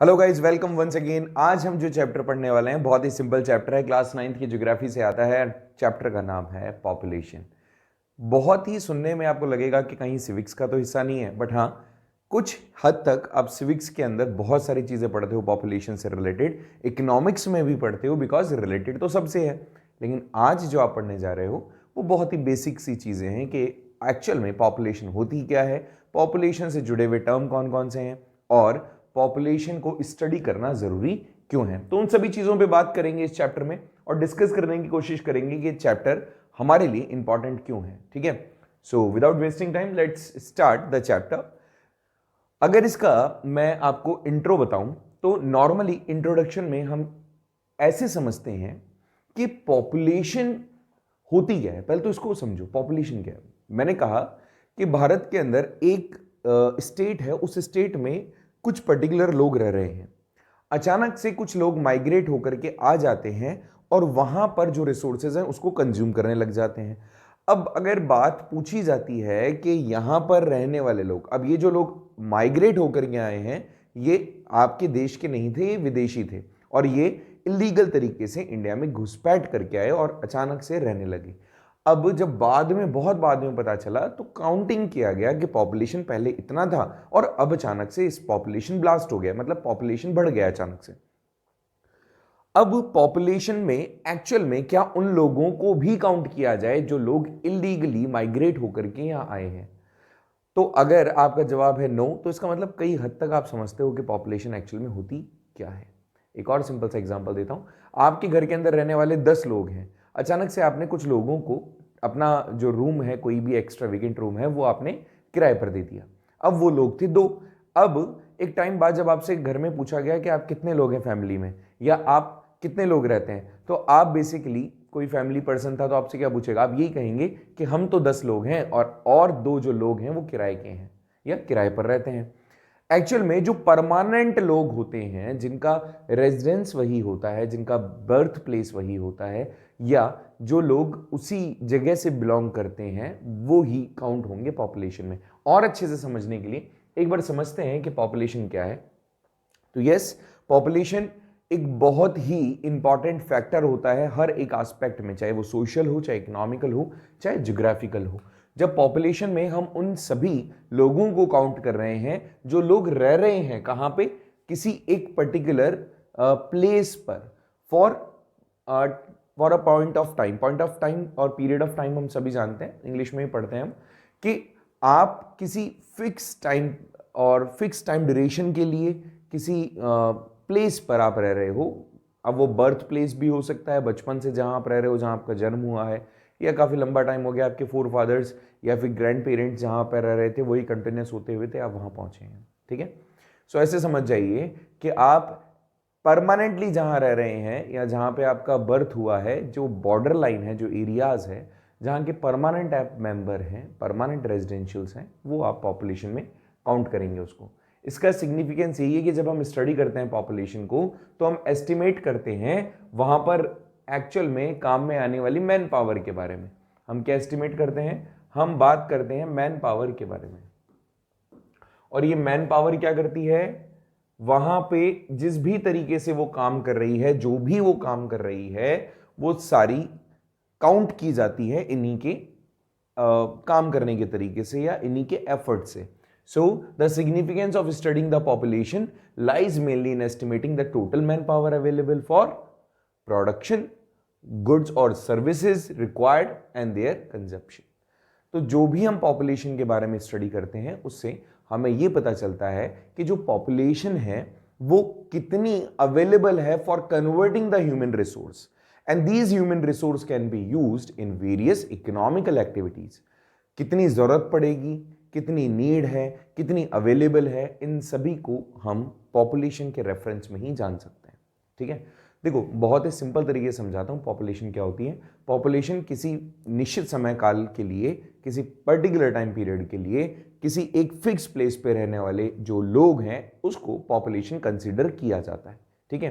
Hello guys, welcome once again. आज हम जो चैप्टर पढ़ने वाले हैं बहुत ही सिंपल चैप्टर है, क्लास 9th की ज्योग्राफी से आता है। चैप्टर का नाम है पॉपुलेशन। बहुत ही सुनने में आपको लगेगा कि कहीं सिविक्स का तो हिस्सा नहीं है, बट हाँ, कुछ हद तक आप सिविक्स के अंदर बहुत सारी चीज़ें पढ़ते हो पॉपुलेशन से रिलेटेड, इकोनॉमिक्स में भी पढ़ते हो, बिकॉज रिलेटेड तो सबसे है। लेकिन आज जो आप पढ़ने जा रहे हो वो बहुत ही बेसिक सी चीज़ें हैं कि एक्चुअल में पॉपुलेशन होती क्या है, पॉपुलेशन से जुड़े हुए टर्म कौन कौन से हैं, और पॉपुलेशन को स्टडी करना ज़रूरी क्यों है। तो उन सभी चीज़ों पे बात करेंगे इस चैप्टर में और डिस्कस करने की कोशिश करेंगे कि चैप्टर हमारे लिए इंपॉर्टेंट क्यों है। ठीक है, so without wasting time let's start the chapter. अगर इसका मैं आपको इंट्रो बताऊं तो नॉर्मली इंट्रोडक्शन में हम ऐसे समझते हैं कि पॉपुलेशन होती क्या है। पहले तो इसको समझो, पॉपुलेशन क्या है। मैंने कहा कि भारत के अंदर एक स्टेट है, उस स्टेट में कुछ पर्टिकुलर लोग रह रहे हैं। अचानक से कुछ लोग माइग्रेट होकर के आ जाते हैं और वहां पर जो रिसोर्सेज हैं उसको कंज्यूम करने लग जाते हैं। अब अगर बात पूछी जाती है कि यहां पर रहने वाले लोग, अब ये जो लोग माइग्रेट होकर के आए हैं ये आपके देश के नहीं थे, ये विदेशी थे और ये इलीगल तरीके से इंडिया में घुसपैठ करके आए और अचानक से रहने लगे। अब जब बाद में, बहुत बाद में पता चला तो काउंटिंग किया गया कि पॉपुलेशन पहले इतना था और अब अचानक से इस पॉपुलेशन ब्लास्ट हो गया, मतलब पॉपुलेशन बढ़ गया अचानक से। अब पॉपुलेशन में एक्चुअल में क्या उन लोगों को भी काउंट किया जाए जो लोग इलीगली माइग्रेट होकर के यहां आए हैं? तो अगर आपका जवाब है नो, तो इसका मतलब कई हद तक आप समझते हो कि पॉपुलेशन एक्चुअल में होती क्या है। एक और सिंपल सा एग्जांपल देता हूं। आपके घर के अंदर रहने वाले 10 लोग हैं, अचानक से आपने कुछ लोगों को अपना जो रूम है, कोई भी एक्स्ट्रा वेकेंट रूम है, वो आपने किराए पर दे दिया। अब वो लोग थे 2। अब एक टाइम बाद जब आपसे घर में पूछा गया कि आप कितने लोग हैं फैमिली में, या आप कितने लोग रहते हैं, तो आप बेसिकली, कोई फैमिली पर्सन था तो आपसे क्या पूछेगा, आप यही कहेंगे कि हम तो 10 लोग हैं और 2 जो लोग हैं वो किराए के हैं या किराए पर रहते हैं। एक्चुअल में जो परमानेंट लोग होते हैं, जिनका रेजिडेंस वही होता है, जिनका बर्थ प्लेस वही होता है, या जो लोग उसी जगह से बिलोंग करते हैं, वो ही काउंट होंगे पॉपुलेशन में। और अच्छे से समझने के लिए एक बार समझते हैं कि पॉपुलेशन क्या है। तो यस, पॉपुलेशन एक बहुत ही इंपॉर्टेंट फैक्टर होता है हर एक एस्पेक्ट में, चाहे वो सोशल हो, चाहे इकोनॉमिकल हो, चाहे ज्योग्राफिकल हो। जब पॉपुलेशन में हम उन सभी लोगों को काउंट कर रहे हैं जो लोग रह रहे हैं कहां पे, किसी एक पर्टिकुलर प्लेस पर, for for a point of time और पीरियड ऑफ टाइम हम सभी जानते हैं, इंग्लिश में ही पढ़ते हैं हम, कि आप किसी फिक्स टाइम और फिक्स टाइम ड्यूरेशन के लिए किसी प्लेस पर आप रह रहे हो। अब वो बर्थ प्लेस भी हो सकता है, बचपन से जहां आप रह रहे हो, जहां आपका जन्म हुआ है, या काफ़ी लंबा टाइम हो गया, आपके फोर फादर्स या फिर ग्रैंड पेरेंट्स जहां पर रह रहे थे वही कंटिन्यूस होते हुए थे, आप वहां पहुंचे हैं। ठीक है, सो ऐसे समझ जाइए कि आप परमानेंटली जहां रह रहे हैं या जहां पे आपका बर्थ हुआ है, जो बॉर्डर लाइन है, जो एरियाज है जहां के परमानेंट ऐप मेंबर हैं, परमानेंट रेजिडेंशियल्स हैं, वो आप पॉपुलेशन में काउंट करेंगे उसको। इसका सिग्निफिकेंस यही है कि जब हम स्टडी करते हैं पॉपुलेशन को तो हम एस्टिमेट करते हैं वहां पर एक्चुअल में काम में आने वाली मैन पावर के बारे में। हम क्या एस्टिमेट करते हैं? हम बात करते हैं मैन पावर के बारे में। और ये मैन पावर क्या करती है? वहां पे जिस भी तरीके से वो काम कर रही है, जो भी वो काम कर रही है, वो सारी काउंट की जाती है इन्हीं के काम करने के तरीके से या इन्हीं के एफर्ट से। So the significance of studying the population lies mainly in estimating the total man power available for production, goods और services required and their consumption. तो जो भी हम पॉपुलेशन के बारे में स्टडी करते हैं उससे हमें यह पता चलता है कि जो पॉपुलेशन है वो कितनी अवेलेबल है for converting the human resource, and these human resource can be used in various economical activities. कितनी जरूरत पड़ेगी, कितनी नीड है, कितनी अवेलेबल है, इन सभी को हम पॉपुलेशन के रेफरेंस में ही जान सकते हैं। ठीक है, देखो बहुत ही सिंपल तरीके से समझाता हूं पॉपुलेशन क्या होती है। पॉपुलेशन किसी निश्चित समय काल के लिए, किसी पर्टिकुलर टाइम पीरियड के लिए, किसी एक फिक्स प्लेस पे रहने वाले जो लोग हैं उसको पॉपुलेशन कंसीडर किया जाता है। ठीक है,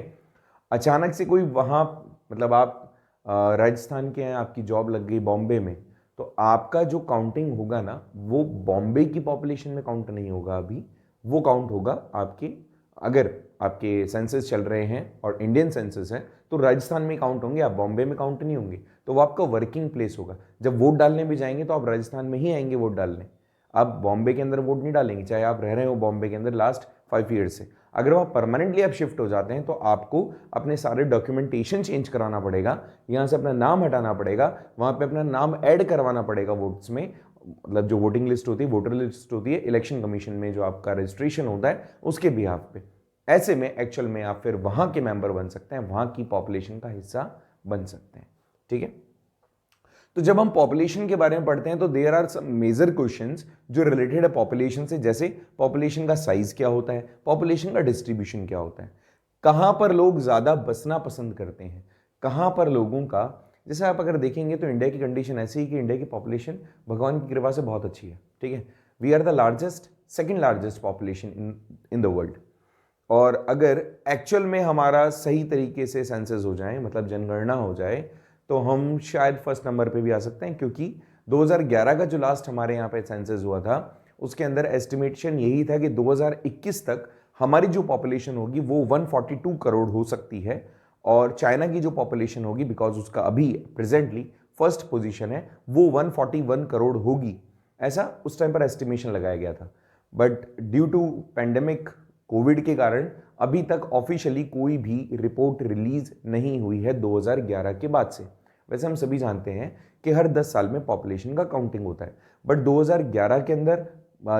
अचानक से कोई वहां, मतलब आप राजस्थान के हैं, आपकी जॉब लग गई बॉम्बे में, तो आपका जो काउंटिंग होगा ना वो बॉम्बे की पॉपुलेशन में काउंट नहीं होगा, अभी वो काउंट होगा आपके, अगर आपके सेंसस चल रहे हैं और इंडियन सेंसस है तो राजस्थान में काउंट होंगे, आप बॉम्बे में काउंट नहीं होंगे, तो वो आपका वर्किंग प्लेस होगा। जब वोट डालने भी जाएंगे तो आप राजस्थान में ही आएंगे वोट डालने, आप बॉम्बे के अंदर वोट नहीं डालेंगे, चाहे आप रह रहे हो बॉम्बे के अंदर लास्ट 5 ईयर्स से। अगर वहाँ परमानेंटली आप शिफ्ट हो जाते हैं तो आपको अपने सारे डॉक्यूमेंटेशन चेंज कराना पड़ेगा, यहाँ से अपना नाम हटाना पड़ेगा, वहाँ पे अपना नाम ऐड करवाना पड़ेगा वोट्स में, मतलब जो वोटिंग लिस्ट होती है, वोटर लिस्ट होती है, इलेक्शन कमीशन में जो आपका रजिस्ट्रेशन होता है उसके बिहाफ पे। ऐसे में एक्चुअल में आप फिर वहाँ के मेंबर बन सकते हैं, वहाँ की पॉपुलेशन का हिस्सा बन सकते हैं। ठीक है, तो जब हम पॉपुलेशन के बारे में पढ़ते हैं तो there are some major questions जो रिलेटेड है पॉपुलेशन से, जैसे पॉपुलेशन का साइज क्या होता है, पॉपुलेशन का डिस्ट्रीब्यूशन क्या होता है, कहाँ पर लोग ज़्यादा बसना पसंद करते हैं, कहाँ पर लोगों का, जैसे आप अगर देखेंगे तो इंडिया की कंडीशन ऐसी है कि इंडिया की पॉपुलेशन भगवान की कृपा से बहुत अच्छी है। ठीक है, we are the largest, second largest population in the world. और अगर एक्चुअल में हमारा सही तरीके से सेंसस हो जाए, मतलब जनगणना हो जाए, तो हम शायद फर्स्ट नंबर पे भी आ सकते हैं, क्योंकि 2011 का जो लास्ट हमारे यहाँ पे सेंसस हुआ था उसके अंदर एस्टिमेशन यही था कि 2021 तक हमारी जो पॉपुलेशन होगी वो 142 करोड़ हो सकती है, और चाइना की जो पॉपुलेशन होगी, बिकॉज उसका अभी प्रेजेंटली फर्स्ट पोजीशन है, वो 141 करोड़ होगी, ऐसा उस टाइम पर एस्टिमेशन लगाया गया था। But due to pandemic covid के कारण अभी तक ऑफिशियली कोई भी रिपोर्ट रिलीज नहीं हुई है 2011 के बाद से। वैसे हम सभी जानते हैं कि हर 10 साल में पॉपुलेशन का काउंटिंग होता है, बट 2011 के अंदर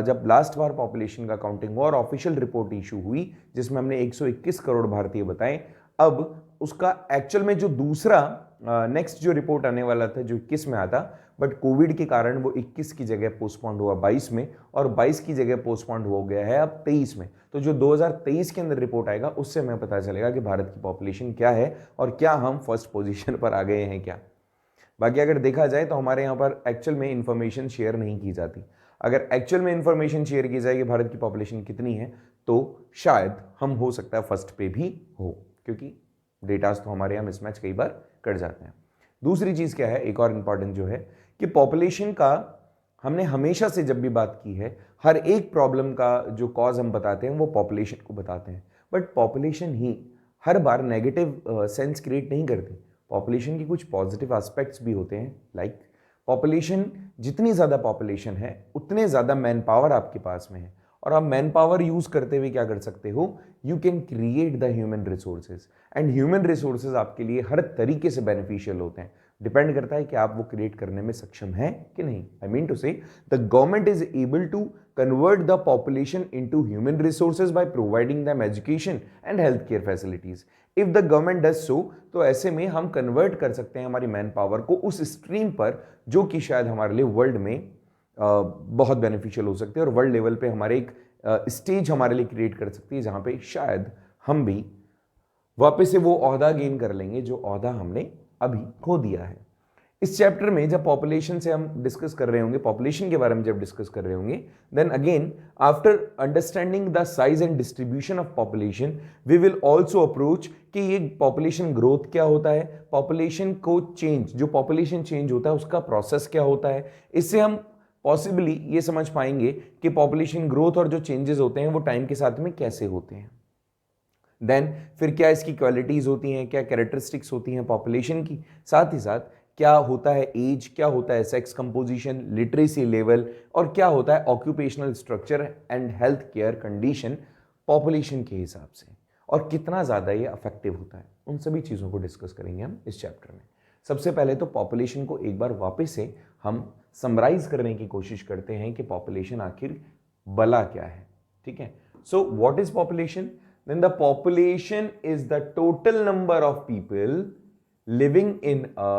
जब लास्ट बार पॉपुलेशन का काउंटिंग हुआ और ऑफिशियल रिपोर्ट इशू हुई जिसमें हमने 121 करोड़ भारतीय बताए, अब उसका एक्चुअल में जो दूसरा नेक्स्ट जो रिपोर्ट आने वाला था जो 21 में आता, बट कोविड के कारण वो 21 की जगह पोस्टपोन्ड हुआ 22 में, और 22 की जगह पोस्टपोन्ड हो गया है अब 23 में। तो जो 2023 के अंदर रिपोर्ट आएगा उससे हमें पता चलेगा कि भारत की पॉपुलेशन क्या है और क्या हम फर्स्ट पोजीशन पर आ गए हैं क्या। बाकी अगर देखा जाए तो हमारे यहाँ पर एक्चुअल में इंफॉर्मेशन शेयर नहीं की जाती। अगर एक्चुअल में इंफॉर्मेशन शेयर की जाए कि भारत की पॉपुलेशन कितनी है तो शायद हम हो सकता है फर्स्ट पे भी हो, क्योंकि डेटास तो हमारे यहाँ मिसमैच कई बार कर जाते हैं। दूसरी चीज़ क्या है, एक और इम्पॉर्टेंट जो है कि पॉपुलेशन का हमने हमेशा से जब भी बात की है, हर एक प्रॉब्लम का जो कॉज हम बताते हैं वो पॉपुलेशन को बताते हैं, but population he her bar negative sense create नहीं करती। पॉपुलेशन की कुछ पॉजिटिव एस्पेक्ट्स भी होते हैं, लाइक पॉपुलेशन, जितनी ज़्यादा पॉपुलेशन है उतने ज़्यादा मैन पावर आपके पास में है, और आप मैन पावर यूज करते हुए क्या कर सकते हो, you can create the human resources, and human resources आपके लिए हर तरीके से बेनिफिशियल होते हैं। डिपेंड करता है कि आप वो क्रिएट करने में सक्षम हैं कि नहीं। I mean to say the government is able to convert the population into human resources by providing them education and health care facilities. If the government does so, तो ऐसे में हम कन्वर्ट कर सकते हैं हमारी मैन पावर को उस स्ट्रीम पर जो कि शायद हमारे लिए वर्ल्ड में बहुत बेनिफिशियल हो सकती है, और वर्ल्ड लेवल पे हमारे एक स्टेज हमारे लिए क्रिएट कर सकती है जहां पे शायद हम भी वापस से वो ओहदा गेन कर लेंगे जो ओहदा हमने अभी खो दिया है। इस चैप्टर में जब पॉपुलेशन से हम डिस्कस कर रहे होंगे, पॉपुलेशन के बारे में जब डिस्कस कर रहे होंगे, then again after understanding the size and distribution of population we will also approach कि ये पॉपुलेशन ग्रोथ क्या होता है, पॉपुलेशन को चेंज, जो पॉपुलेशन चेंज होता है उसका प्रोसेस क्या होता है। इससे हम पॉसिबली ये समझ पाएंगे कि पॉपुलेशन ग्रोथ और जो चेंजेस होते हैं वो टाइम के साथ में कैसे होते हैं। देन फिर क्या इसकी क्वालिटीज होती हैं, क्या कैरेक्टरिस्टिक्स होती हैं पॉपुलेशन की, साथ ही साथ क्या होता है एज, क्या होता है सेक्स कंपोजिशन, लिटरेसी लेवल, और क्या होता है occupational structure and health care condition population के हिसाब से, और कितना ज़्यादा ये अफेक्टिव होता है। उन सभी चीज़ों को डिस्कस करेंगे हम इस चैप्टर में। सबसे पहले तो पॉपुलेशन को एक बार वापस से हम समराइज करने की कोशिश करते हैं कि पॉपुलेशन आखिर बला क्या है। ठीक है, so what is population? Then the population is the total number of people living in a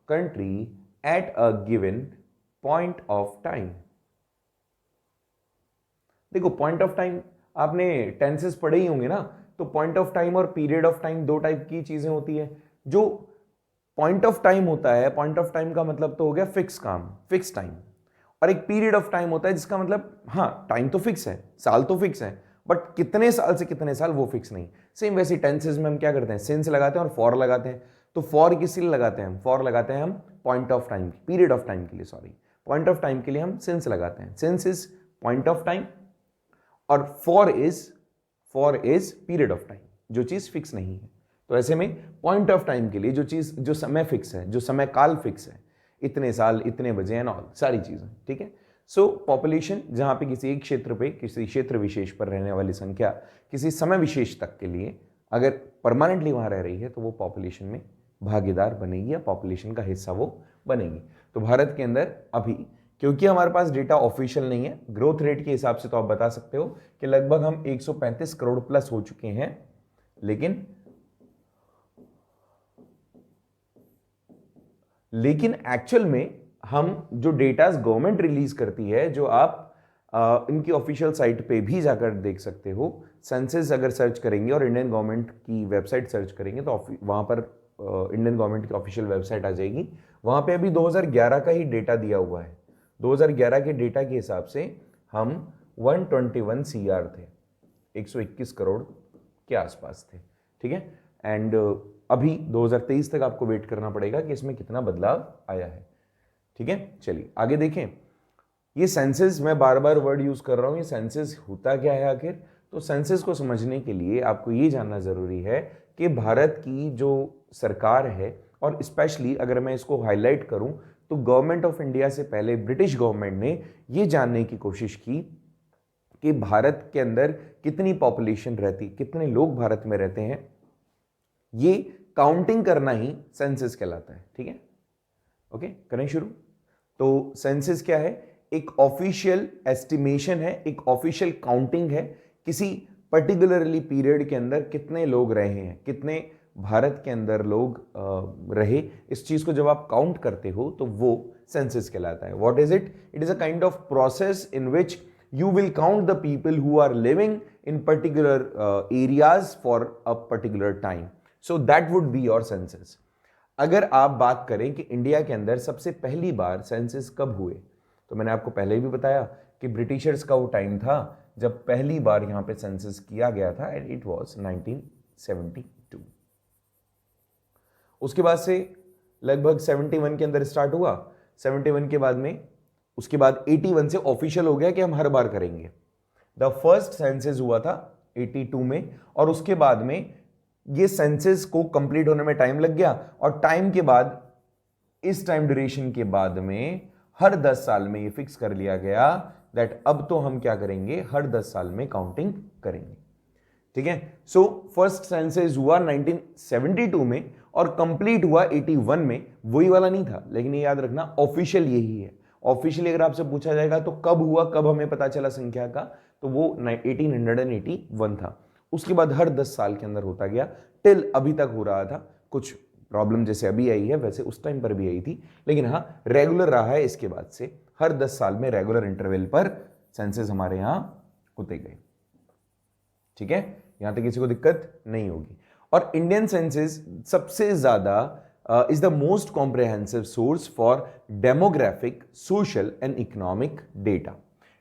country at a given point of time. देखो पॉइंट ऑफ टाइम आपने टेंसेस पढ़े ही होंगे ना, तो पॉइंट ऑफ टाइम और पीरियड ऑफ टाइम दो type की चीजें होती है। जो पॉइंट ऑफ टाइम होता है, पॉइंट ऑफ टाइम का मतलब तो हो गया फिक्स काम, फिक्स टाइम, और एक पीरियड ऑफ टाइम होता है जिसका मतलब हाँ टाइम तो फिक्स है, साल तो फिक्स है, बट कितने साल से कितने साल वो फिक्स नहीं। सेम वैसे टेंसेस में हम क्या करते हैं, सिंस लगाते हैं और फॉर लगाते हैं। तो फॉर किस लिए लगाते हैं, फॉर लगाते हैं हम point of time, period of time के लिए, सॉरी पॉइंट ऑफ टाइम के लिए हम सिंस लगाते हैं। Since is point of time और for is for is period of time, जो चीज फिक्स नहीं है। तो ऐसे में पॉइंट ऑफ टाइम के लिए जो चीज, जो समय फिक्स है, जो समय काल फिक्स है, इतने साल, इतने बजे एंड ऑल सारी चीजें, ठीक है। सो पॉपुलेशन जहां पे किसी एक क्षेत्र पे, किसी क्षेत्र विशेष पर रहने वाली संख्या किसी समय विशेष तक के लिए अगर परमानेंटली वहां रह रही है तो वो पॉपुलेशन में भागीदार बनेगी या पॉपुलेशन का हिस्सा वो बनेगी। तो भारत के अंदर अभी, क्योंकि हमारे पास डेटा ऑफिशियल नहीं है, ग्रोथ रेट के हिसाब से तो आप बता सकते हो कि लगभग हम 135 करोड़ प्लस हो चुके हैं, लेकिन एक्चुअल में हम जो डेटा गवर्नमेंट रिलीज करती है, जो आप इनकी ऑफिशियल साइट पे भी जाकर देख सकते हो, सेंसस अगर सर्च करेंगे और इंडियन गवर्नमेंट की वेबसाइट सर्च करेंगे तो वहां पर इंडियन गवर्नमेंट की ऑफिशियल वेबसाइट आ जाएगी। वहां पे अभी 2011 का ही डेटा दिया हुआ है। 2011 के डेटा के हिसाब से हम 121 CR थे, 121 करोड़ के आसपास थे, ठीक है। एंड अभी 2023 तक आपको वेट करना पड़ेगा कि इसमें कितना बदलाव आया है, ठीक है। चलिए आगे देखें। ये सेंसस, मैं बार बार वर्ड यूज कर रहा हूं, ये सेंसस होता क्या है आखिर? तो सेंसस को समझने के लिए आपको ये जानना जरूरी है कि भारत की जो सरकार है, और स्पेशली अगर मैं इसको हाईलाइट करूं तो गवर्नमेंट ऑफ इंडिया से पहले ब्रिटिश गवर्नमेंट ने ये जानने की कोशिश की कि भारत के अंदर कितनी पॉपुलेशन रहती, कितने लोग भारत में रहते हैं। ये काउंटिंग करना ही सेंसस कहलाता है, ठीक है। ओके, करें शुरू। तो सेंसस क्या है? एक ऑफिशियल एस्टिमेशन है, एक ऑफिशियल काउंटिंग है, किसी पर्टिकुलरली पीरियड के अंदर कितने लोग रहे हैं, कितने भारत के अंदर लोग रहे, इस चीज को जब आप काउंट करते हो तो वो सेंसस कहलाता है। What is it? It is a kind of process in which you will count the people who are living in particular areas for a particular time. So that would be your census. अगर आप बात करें कि India के अंदर सबसे पहली बार census कब हुए, तो मैंने आपको पहले भी बताया कि ब्रिटिशर्स का वो टाइम था जब पहली बार यहां पे सेंसस किया गया था, एंड इट वाज 1972। उसके बाद से लगभग 71 के अंदर स्टार्ट हुआ। 71 के बाद में, उसके बाद 81 से ऑफिशियल हो गया कि हम हर बार करेंगे। द फर्स्ट सेंसस हुआ था 82 में, और उसके बाद में ये सेंसस को कंप्लीट होने में टाइम लग गया, और टाइम के बाद, इस टाइम ड्यूरेशन के बाद में हर 10 साल में ये फिक्स कर लिया गया दैट अब तो हम क्या करेंगे, हर 10 साल में काउंटिंग करेंगे, ठीक है। सो फर्स्ट सेंसस हुआ 1972 में और कंप्लीट हुआ 81 में। वही वाला नहीं था, लेकिन ये याद रखना ऑफिशियल यही है। ऑफिशियली अगर आपसे पूछा जाएगा तो कब हुआ, कब हमें पता चला संख्या का, तो वो 1881 था। उसके बाद हर 10 साल के अंदर होता गया, टिल अभी तक हो रहा था। कुछ प्रॉब्लम जैसे अभी आई है वैसे उस टाइम पर भी आई थी, लेकिन हाँ रेगुलर रहा है। इसके बाद से हर 10 साल में रेगुलर इंटरवल पर सेंसस हमारे यहां होते गए, ठीक है। यहां तक किसी को दिक्कत नहीं होगी। और इंडियन सेंसस सबसे ज्यादा is the most comprehensive source for demographic, social and economic data.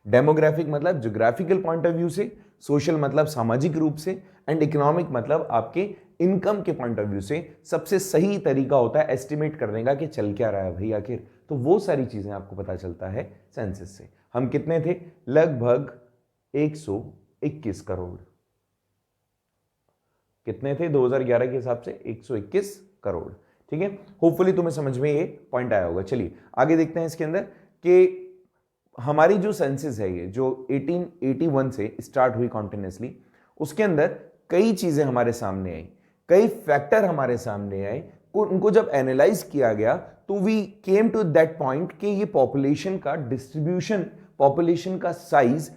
Demographic मतलब geographical point of view से, social मतलब सामाजिक रूप से, and economic मतलब आपके इनकम के पॉइंट ऑफ व्यू से सबसे सही तरीका होता है एस्टिमेट करने का कि चल क्या रहा है भाई आखिर। तो वो सारी चीजें आपको पता चलता है सेंसस से। हम कितने थे? लगभग 121 करोड़। कितने थे 2011 के हिसाब से? 121 करोड़, ठीक है। होपफुली तुम्हें समझ में ये पॉइंट आया होगा। चलिए आगे देखते हैं इसके अंदर कि हमारी जो सेंसस है ये जो 1881 से स्टार्ट हुई कॉन्टिन्यूसली, उसके अंदर कई चीजें हमारे सामने आई, कई फैक्टर हमारे सामने आए। उनको जब एनालाइज किया गया तो we came to that point कि ये पॉपुलेशन का डिस्ट्रीब्यूशन, पॉपुलेशन का साइज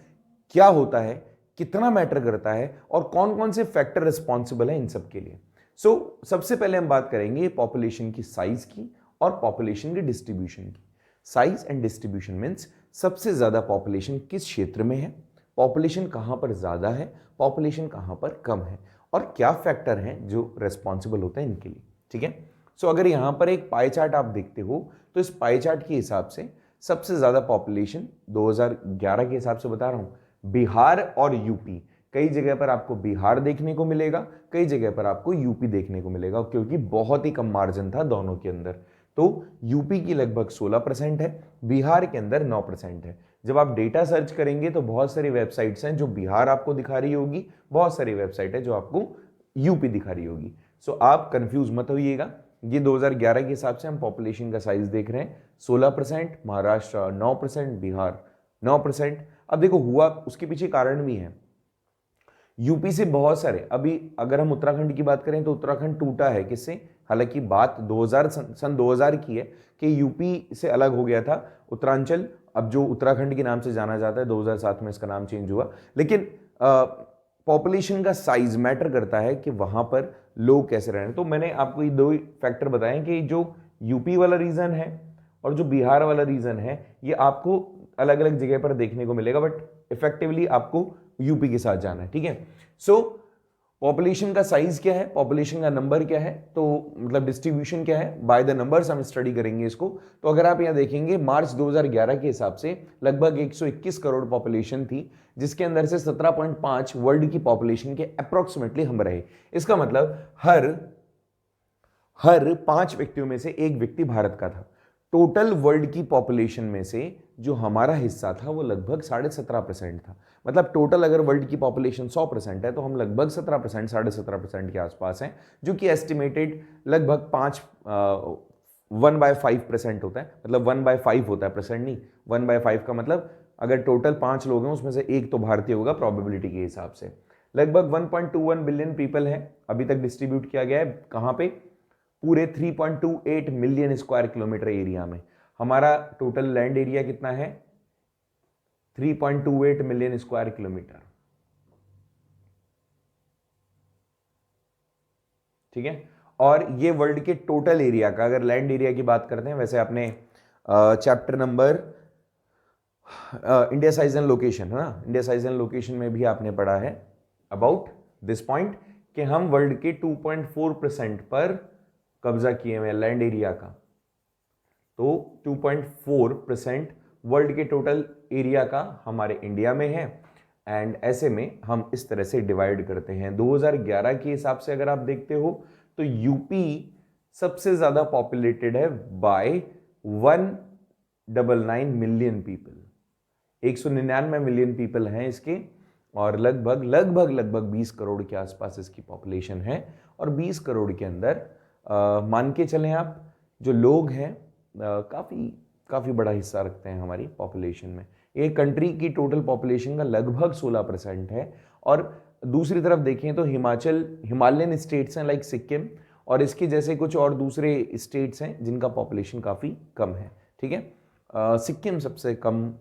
क्या होता है, कितना मैटर करता है, और कौन कौन से फैक्टर रिस्पॉन्सिबल है इन सब के लिए। सबसे पहले हम बात करेंगे पॉपुलेशन की साइज की और पॉपुलेशन की डिस्ट्रीब्यूशन की। साइज एंड डिस्ट्रीब्यूशन मींस सबसे ज्यादा पॉपुलेशन किस क्षेत्र में है, पॉपुलेशन कहां पर ज्यादा है, पॉपुलेशन कहां पर कम है, और क्या फैक्टर हैं जो रेस्पॉन्सिबल होते हैं इनके लिए, ठीक है। अगर यहां पर एक पाई चार्ट आप देखते हो तो इस पाई चार्ट के हिसाब से सबसे ज्यादा पॉपुलेशन 2011 के हिसाब से बता रहा हूं, बिहार और यूपी। कई जगह पर आपको बिहार देखने को मिलेगा, कई जगह पर आपको यूपी देखने को मिलेगा, क्योंकि बहुत ही कम मार्जिन था दोनों के अंदर। तो यूपी की लगभग 16% है, बिहार के अंदर 9% है। जब आप डेटा सर्च करेंगे तो बहुत सारी वेबसाइट्स हैं जो बिहार आपको दिखा रही होगी, बहुत सारी वेबसाइट है जो आपको यूपी दिखा रही होगी। सो आप कंफ्यूज मत होइएगा। ये 2011 के हिसाब से हम पॉपुलेशन का साइज देख रहे हैं, 16%, महाराष्ट्र 9%, बिहार 9%। अब देखो हुआ उसके पीछे कारण भी है, यूपी से बहुत सारे, अभी अगर हम उत्तराखंड की बात करें तो उत्तराखंड टूटा है किससे, हालांकि बात 2000 की है कि यूपी से अलग हो गया था उत्तरांचल, अब जो उत्तराखंड के नाम से जाना जाता है, 2007 में इसका नाम चेंज हुआ। लेकिन पॉपुलेशन का साइज मैटर करता है कि वहां पर लोग कैसे रह रहे हैं। तो मैंने आपको ये दो फैक्टर बताए कि जो यूपी वाला रीजन है और जो बिहार वाला रीजन है, ये आपको अलग अलग जगह पर देखने को मिलेगा, बट इफेक्टिवली आपको यूपी के साथ जाना है, ठीक है। सो पॉपुलेशन का साइज क्या है, पॉपुलेशन का नंबर क्या है, तो मतलब डिस्ट्रीब्यूशन क्या है, बाय द नंबर्स हम स्टडी करेंगे इसको। तो अगर आप यहां देखेंगे मार्च 2011 के हिसाब से लगभग 121 करोड़ पॉपुलेशन थी, जिसके अंदर से 17.5 वर्ल्ड की पॉपुलेशन के अप्रोक्सीमेटली हम रहे। इसका मतलब हर 5 व्यक्तियों में से एक व्यक्ति भारत का था। टोटल वर्ल्ड की पॉपुलेशन में से जो हमारा हिस्सा था वो लगभग 17.5% था। मतलब टोटल अगर वर्ल्ड की पॉपुलेशन 100% है तो हम लगभग 17%, 17.5% के आसपास हैं, जो कि एस्टिमेटेड लगभग 1/5% होता है। मतलब 1/5 होता है, परसेंट नहीं, 1/5 का मतलब अगर टोटल 5 लोग हैं उसमें से एक तो भारतीय होगा प्रोबेबिलिटी के हिसाब से। लगभग 1.21 बिलियन पीपल है, अभी तक डिस्ट्रीब्यूट किया गया है कहां पे, पूरे 3.28 मिलियन स्क्वायर किलोमीटर एरिया में। हमारा टोटल लैंड एरिया कितना है, 3.28 मिलियन स्क्वायर किलोमीटर, ठीक है। और ये वर्ल्ड के टोटल एरिया का, अगर लैंड एरिया की बात करते हैं, वैसे आपने chapter number India size and location है ना, इंडिया साइज एंड लोकेशन में भी आपने पढ़ा है अबाउट दिस पॉइंट कि हम वर्ल्ड के 2.4% पर कब्जा किए हुए लैंड एरिया का। तो 2.4% वर्ल्ड के टोटल एरिया का हमारे इंडिया में है। एंड ऐसे में हम इस तरह से डिवाइड करते हैं। 2011 के हिसाब से अगर आप देखते हो तो यूपी सबसे ज्यादा पॉपुलेटेड है by 199 million people, 199 million people हैं इसके, और लगभग 20 करोड़ के आसपास इसकी पॉपुलेशन है। और 20 करोड़ के अंदर मान के चलें आप, जो लोग हैं काफ़ी बड़ा हिस्सा रखते हैं हमारी पॉपुलेशन में। एक कंट्री की टोटल पॉपुलेशन का लगभग 16% है। और दूसरी तरफ देखें तो हिमालयन स्टेट्स हैं लाइक सिक्किम, और इसके जैसे कुछ और दूसरे स्टेट्स हैं जिनका पॉपुलेशन काफ़ी कम है, ठीक है। सिक्किम सबसे कम,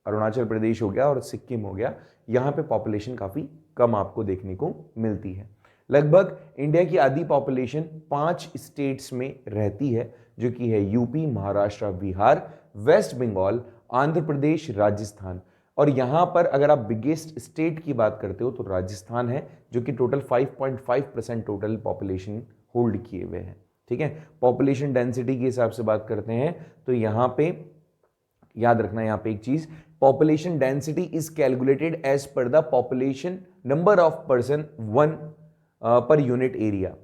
अरुणाचल प्रदेश हो गया और सिक्किम हो गया, यहाँ पे पॉपुलेशन काफ़ी कम आपको देखने को मिलती है। लगभग इंडिया की आधी पॉपुलेशन 5 स्टेट्स में रहती है, जो कि है यूपी, महाराष्ट्र, बिहार, वेस्ट बंगाल, आंध्र प्रदेश, राजस्थान। और यहां पर अगर आप बिगेस्ट स्टेट की बात करते हो तो राजस्थान है, जो कि टोटल 5.5% टोटल पॉपुलेशन होल्ड किए हुए हैं, ठीक है। पॉपुलेशन डेंसिटी के हिसाब से बात करते हैं तो यहां पे याद रखना, यहां पे एक चीज, population density is calculated as per the population number of person one per unit area.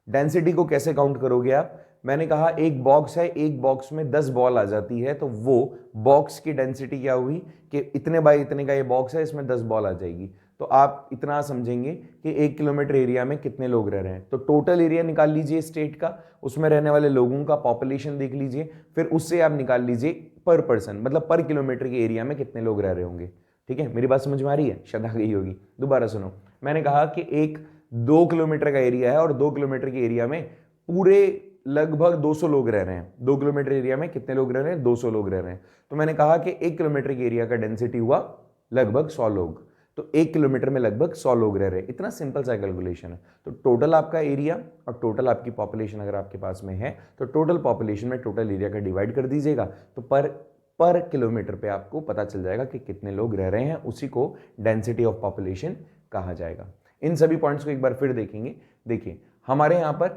Density को कैसे काउंट करोगे आप, मैंने कहा एक बॉक्स है, एक बॉक्स में 10 बॉल आ जाती है, तो वो बॉक्स की डेंसिटी क्या हुई कि इतने बाय इतने का ये बॉक्स है, इसमें 10 बॉल आ जाएगी। तो आप इतना समझेंगे कि 1 किलोमीटर एरिया में कितने लोग रह रहे हैं। तो टोटल एरिया निकाल लीजिए स्टेट का, उसमें रहने वाले लोगों का पॉपुलेशन देख लीजिए, फिर उससे आप निकाल लीजिए पर पर्सन, मतलब पर किलोमीटर के एरिया में कितने लोग रह रहे होंगे, ठीक है। मेरी बात समझ में आ रही है, शायद आ गई होगी, दोबारा सुनो। मैंने कहा कि एक 2 किलोमीटर का एरिया है और 2 किलोमीटर के एरिया में पूरे लगभग 200 लोग रह रहे हैं। 2 किलोमीटर एरिया में कितने लोग रह रहे हैं, 200 लोग रह रहे हैं। तो मैंने कहा कि 1 किलोमीटर के एरिया का डेंसिटी हुआ लगभग 100 लोग, तो 1 किलोमीटर में लगभग 100 लोग रह रहे हैं। इतना सिंपल सा कैलकुलेशन है। तो टोटल आपका एरिया और टोटल आपकी पॉपुलेशन अगर आपके पास में है तो टोटल पॉपुलेशन में टोटल एरिया का डिवाइड कर दीजिएगा, तो पर किलोमीटर पे आपको पता चल जाएगा कि कितने लोग रह रहे हैं, उसी को डेंसिटी ऑफ पॉपुलेशन कहा जाएगा। इन सभी पॉइंट्स को एक बार फिर देखेंगे। देखिए हमारे यहाँ पर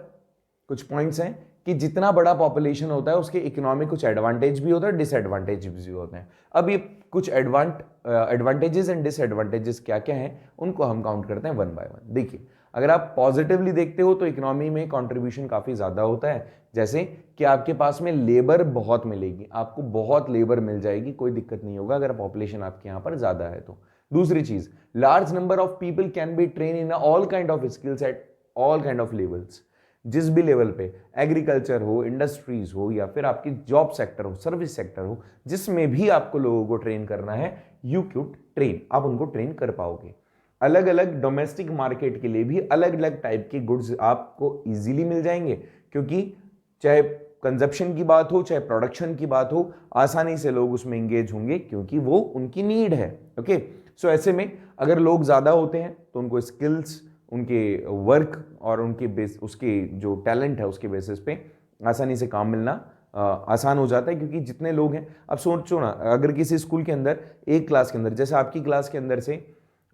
कुछ पॉइंट्स हैं कि जितना बड़ा पॉपुलेशन होता है उसके इकोनॉमिक कुछ एडवांटेज भी होता है, डिसएडवांटेज भी होते हैं। अब ये कुछ एडवांटेजेस एंड डिसएडवांटेजेस क्या क्या हैं उनको हम काउंट करते हैं वन बाय वन। देखिए अगर आप पॉजिटिवली देखते हो तो इकोनॉमी में कंट्रीब्यूशन काफी ज्यादा होता है, जैसे कि आपके पास में लेबर बहुत मिलेगी, आपको बहुत लेबर मिल जाएगी, कोई दिक्कत नहीं होगा अगर पॉपुलेशन आपके यहाँ पर ज्यादा है तो। दूसरी चीज, large number of people can be train in all kind of skills at all kind of levels. जिस भी लेवल पे, एग्रीकल्चर हो, इंडस्ट्रीज हो, या फिर आपकी जॉब सेक्टर हो, सर्विस सेक्टर हो, जिसमें भी आपको लोगों को ट्रेन करना है, यू कुड ट्रेन, आप उनको ट्रेन कर पाओगे। अलग अलग डोमेस्टिक मार्केट के लिए भी अलग अलग टाइप के गुड्स आपको इजीली मिल जाएंगे, क्योंकि चाहे कंजप्शन की बात हो चाहे प्रोडक्शन की बात हो, आसानी से लोग उसमें एंगेज होंगे क्योंकि वो उनकी नीड है। ओके, सो ऐसे में अगर लोग ज्यादा होते हैं तो उनको स्किल्स, उनके वर्क और उनके बेस, उसके जो टैलेंट है उसके बेसिस पे आसानी से काम मिलना आसान हो जाता है, क्योंकि जितने लोग हैं, अब सोचो ना, अगर किसी स्कूल के अंदर, एक क्लास के अंदर, जैसे आपकी क्लास के अंदर से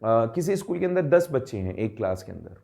किसी स्कूल के अंदर 10 बच्चे हैं एक क्लास के अंदर,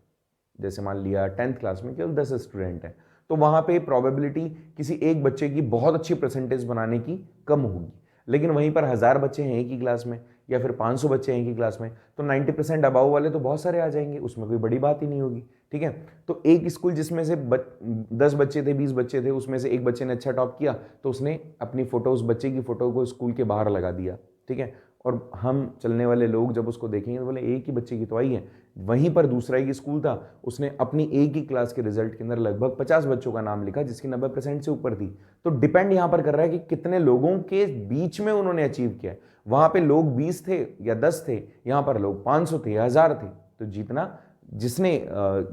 जैसे मान लिया 10th क्लास में केवल 10 स्टूडेंट हैं, तो वहां पे प्रोबेबिलिटी किसी एक बच्चे की बहुत अच्छी परसेंटेज बनाने की कम होगी। लेकिन वहीं पर 1000 बच्चे हैं एक ही क्लास में, या फिर 500 बच्चे हैं एक ही क्लास में, तो 90% अबाव वाले तो बहुत सारे आ जाएंगे, उसमें कोई बड़ी बात ही नहीं होगी। ठीक है, तो एक स्कूल जिसमें से 10 बच्चे थे, 20 बच्चे थे, उसमें से एक बच्चे ने अच्छा टॉप किया तो उसने अपनी फोटो, उस बच्चे की फोटो को स्कूल के बाहर लगा दिया। ठीक है, और हम चलने वाले लोग जब उसको देखेंगे तो बोले एक ही बच्चे की तो आई है। वहीं पर दूसरा ही स्कूल था, उसने अपनी एक ही क्लास के रिजल्ट के अंदर लगभग 50 बच्चों का नाम लिखा जिसकी 90% से ऊपर थी। तो डिपेंड यहां पर कर रहा है कि कितने लोगों के बीच में उन्होंने अचीव किया। वहां पे लोग 20 थे या 10 थे, यहां पर लोग 500 थे, 1000 थे। तो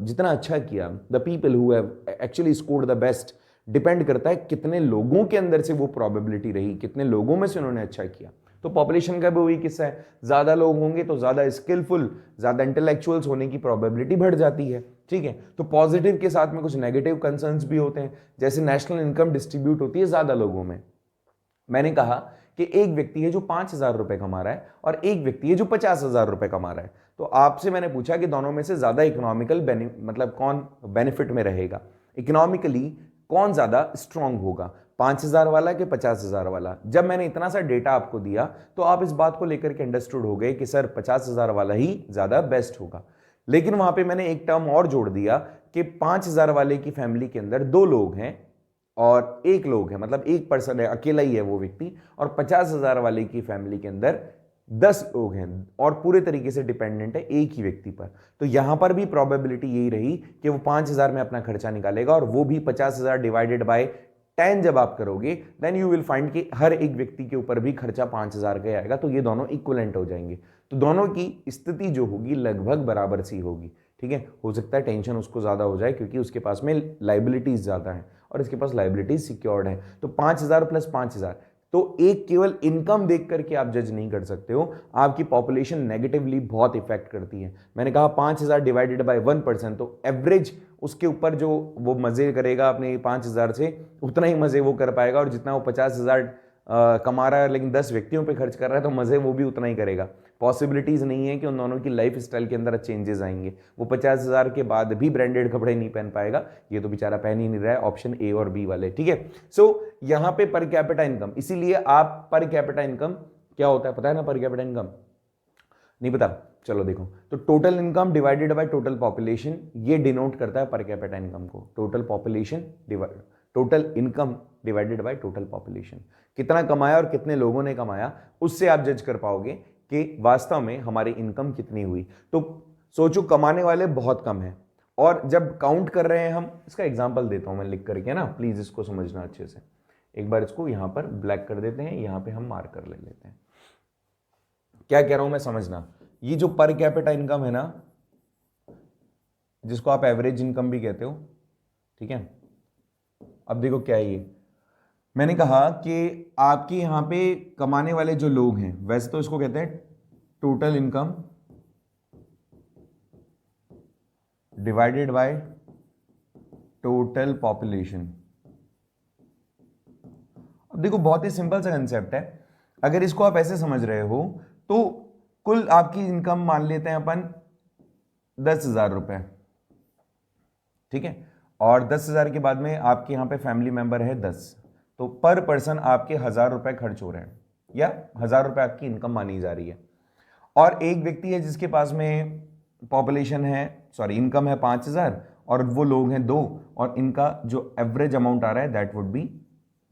जितना अच्छा किया, the people who have actually scored the best, depend करता है कितने लोगों के अंदर से वो प्रोबेबिलिटी रही, कितने लोगों में से उन्होंने अच्छा किया। तो पॉपुलेशन का भी वही किस्सा है, ज्यादा लोग होंगे तो ज्यादा स्किलफुल, ज्यादा इंटेलेक्चुअल्स होने की प्रोबेबिलिटी बढ़ जाती है। ठीक है, तो पॉजिटिव के साथ में कुछ नेगेटिव कंसर्न्स भी होते हैं, जैसे नेशनल इनकम डिस्ट्रीब्यूट होती है ज्यादा लोगों में। मैंने कहा कि एक व्यक्ति है जो 5,000 रुपए कमा रहा है और एक व्यक्ति है जो 50,000 रुपए कमा रहा है, तो आपसे मैंने पूछा कि दोनों में से ज्यादा इकोनॉमिकल मतलब कौन बेनिफिट में रहेगा, इकोनॉमिकली कौन ज्यादा स्ट्रांग होगा, 5,000 वाला कि 50,000 वाला। जब मैंने इतना सा डेटा आपको दिया तो आप इस बात को लेकर के अंडरस्टूड हो गए कि सर 50,000 वाला ही ज्यादा बेस्ट होगा। लेकिन वहां पे मैंने एक टर्म और जोड़ दिया कि 5,000 वाले की फैमिली के अंदर 2 लोग हैं और एक लोग है, मतलब एक पर्सन है, अकेला ही है वो व्यक्ति, और 50,000 वाले की फैमिली के अंदर 10 लोग हैं और पूरे तरीके से डिपेंडेंट है एक ही व्यक्ति पर। तो यहां पर भी प्रोबेबिलिटी यही रही कि वो 5,000 में अपना खर्चा निकालेगा, और वो भी 50,000 डिवाइडेड बाय 10 जब आप करोगे देन यू विल फाइंड कि हर एक व्यक्ति के ऊपर भी खर्चा 5,000 का आएगा, तो ये दोनों इक्विवेलेंट हो जाएंगे। तो दोनों की स्थिति जो होगी लगभग बराबर सी होगी। ठीक है, हो सकता है टेंशन उसको ज्यादा हो जाए क्योंकि उसके पास में लाइबिलिटीज ज्यादा है और इसके पास लाइबिलिटीज सिक्योर्ड है। तो 5,000 प्लस 5,000, तो एक केवल इनकम देख करके आप जज नहीं कर सकते हो, आपकी पॉपुलेशन नेगेटिवली बहुत इफेक्ट करती है। मैंने कहा 5,000 डिवाइडेड बाय 1%, तो एवरेज उसके ऊपर जो वो मजे करेगा अपने 5,000 से, उतना ही मजे वो कर पाएगा, और जितना वो 50,000 कमा रहा है लेकिन 10 व्यक्तियों पे खर्च कर रहा है तो मजे वो भी उतना ही करेगा। पॉसिबिलिटीज नहीं है कि उन दोनों की लाइफ स्टाइल के अंदर चेंजेस आएंगे। वो 50,000 के बाद भी ब्रांडेड कपड़े नहीं पहन पाएगा, ये तो बेचारा पहन ही नहीं रहा है, ऑप्शन ए और बी वाले। ठीक है, सो यहां पे पर कैपिटा इनकम, इसीलिए आप पर कैपिटा इनकम क्या होता है पता है ना? पर कैपिटा इनकम नहीं पता? चलो देखो, तो total income divided by total population, ये डिनोट करता है पर कैपिटा इनकम को। Total income divided by total population, कितना कमाया और कितने लोगों ने कमाया, उससे आप जज कर पाओगे कि वास्तव में हमारी इनकम कितनी हुई। तो सोचो कमाने वाले बहुत कम हैं, और जब काउंट कर रहे हैं हम, इसका एग्जांपल देता हूं मैं लिख करके ना, प्लीज इसको समझना अच्छे से। एक बार इसको यहां पर ब्लैक कर देते हैं, यहां पे हम मार्कर ले लेते हैं। क्या कह रहा हूं मैं, समझना। ये जो पर कैपिटा इनकम है ना, जिसको आप एवरेज इनकम भी कहते हो, ठीक है, अब देखो क्या है ये। मैंने कहा कि आपके यहां पे कमाने वाले जो लोग हैं, वैसे तो इसको कहते हैं total income divided by total population. अब देखो बहुत ही सिंपल सा कंसेप्ट है, अगर इसको आप ऐसे समझ रहे हो तो कुल आपकी इनकम मान लेते हैं अपन 10,000 रुपए, ठीक है, और 10,000 के बाद में आपके यहां पे फैमिली मेंबर है 10, तो पर पर्सन आपके 1,000 रुपए खर्च हो रहे हैं, या 1,000 रुपए आपकी इनकम मानी जा रही है। और एक व्यक्ति है जिसके पास में पॉपुलेशन है, सॉरी इनकम है 5,000 और वो लोग हैं 2 और इनका जो एवरेज अमाउंट आ रहा है दैट वुड बी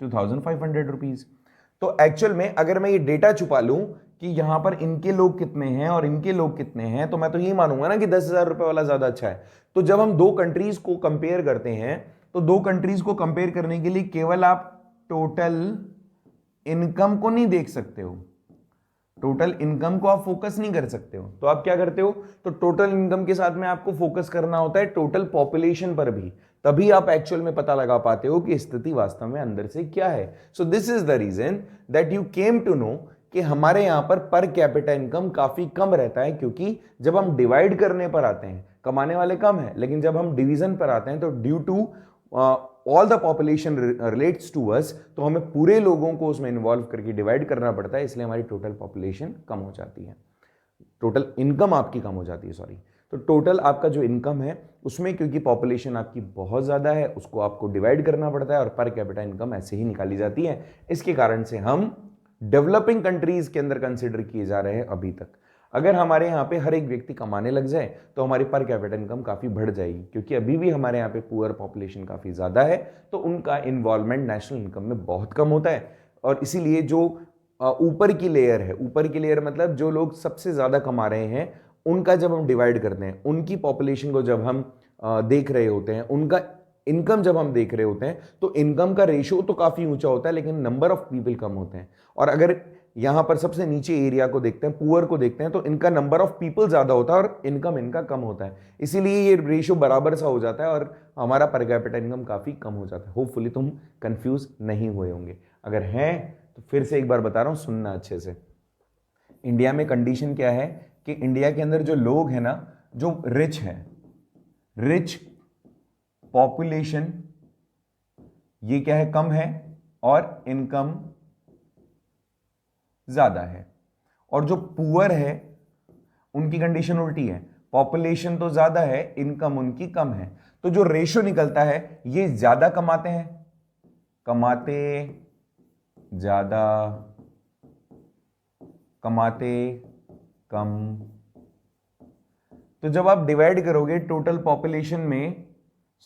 2,500 रुपीज। तो एक्चुअल में अगर मैं ये डेटा छुपा लूं कि यहां पर इनके लोग कितने हैं और इनके लोग कितने हैं, तो मैं तो यही मानूंगा ना कि 10,000 रुपए वाला ज्यादा अच्छा है। तो जब हम दो कंट्रीज को कंपेयर करते हैं तो दो कंट्रीज को कंपेयर करने के लिए केवल आप टोटल इनकम को नहीं देख सकते हो, टोटल इनकम को आप फोकस नहीं कर सकते हो। तो आप क्या करते हो, तो टोटल इनकम के साथ में आपको फोकस करना होता है टोटल पॉपुलेशन पर भी, तभी आप एक्चुअल में पता लगा पाते हो कि स्थिति वास्तव में अंदर से क्या है। So this is the reason that you came to know कि हमारे यहां पर कैपिटा इनकम काफी कम रहता है, क्योंकि जब हम डिवाइड करने पर आते हैं कमाने वाले कम है, लेकिन जब हम डिवीजन पर आते हैं तो due to all the population relates to us, तो हमें पूरे लोगों को उसमें इन्वॉल्व करके डिवाइड करना पड़ता है, इसलिए हमारी टोटल पॉपुलेशन कम हो जाती है, टोटल इनकम आपकी कम हो जाती है, सॉरी। तो टोटल आपका जो इनकम है उसमें क्योंकि पॉपुलेशन आपकी बहुत ज़्यादा है उसको आपको डिवाइड करना पड़ता है और पर कैपिटा इनकम ऐसे ही निकाली जाती है। इसके कारण से हम डेवलपिंग कंट्रीज के अंदर कंसिडर किए जा रहे हैं अभी तक। अगर हमारे यहाँ पे हर एक व्यक्ति कमाने लग जाए तो हमारी पर कैपिटा इनकम काफ़ी बढ़ जाएगी, क्योंकि अभी भी हमारे यहाँ पे पुअर पॉपुलेशन काफ़ी ज़्यादा है, तो उनका इन्वॉल्वमेंट नेशनल इनकम में बहुत कम होता है। और इसीलिए जो ऊपर की लेयर है, ऊपर की लेयर मतलब जो लोग सबसे ज़्यादा कमा रहे हैं, उनका जब हम डिवाइड करते हैं, उनकी पॉपुलेशन को जब हम देख रहे होते हैं, उनका इनकम जब हम देख रहे होते हैं, तो इनकम का रेशियो तो काफ़ी ऊंचा होता है लेकिन नंबर ऑफ पीपल कम होते हैं। और अगर यहां पर सबसे नीचे एरिया को देखते हैं, पुअर को देखते हैं, तो इनका नंबर ऑफ पीपल ज्यादा होता है और इनकम इनका कम होता है, इसीलिए ये रेशियो बराबर सा हो जाता है और हमारा पर कैपिटा इनकम काफी कम हो जाता है। होपफुली तुम कंफ्यूज नहीं हुए होंगे, अगर हैं तो फिर से एक बार बता रहा हूं, सुनना अच्छे से। इंडिया में कंडीशन क्या है कि इंडिया के अंदर जो लोग हैं ना, जो रिच है, रिच पॉपुलेशन ये क्या है, कम है और इनकम ज्यादा है। और जो पुअर है उनकी कंडीशन उल्टी है, पॉपुलेशन तो ज्यादा है, इनकम उनकी कम है। तो जो रेशियो निकलता है, ये ज्यादा कमाते हैं, कमाते ज्यादा, कमाते कम। तो जब आप डिवाइड करोगे टोटल पॉपुलेशन में,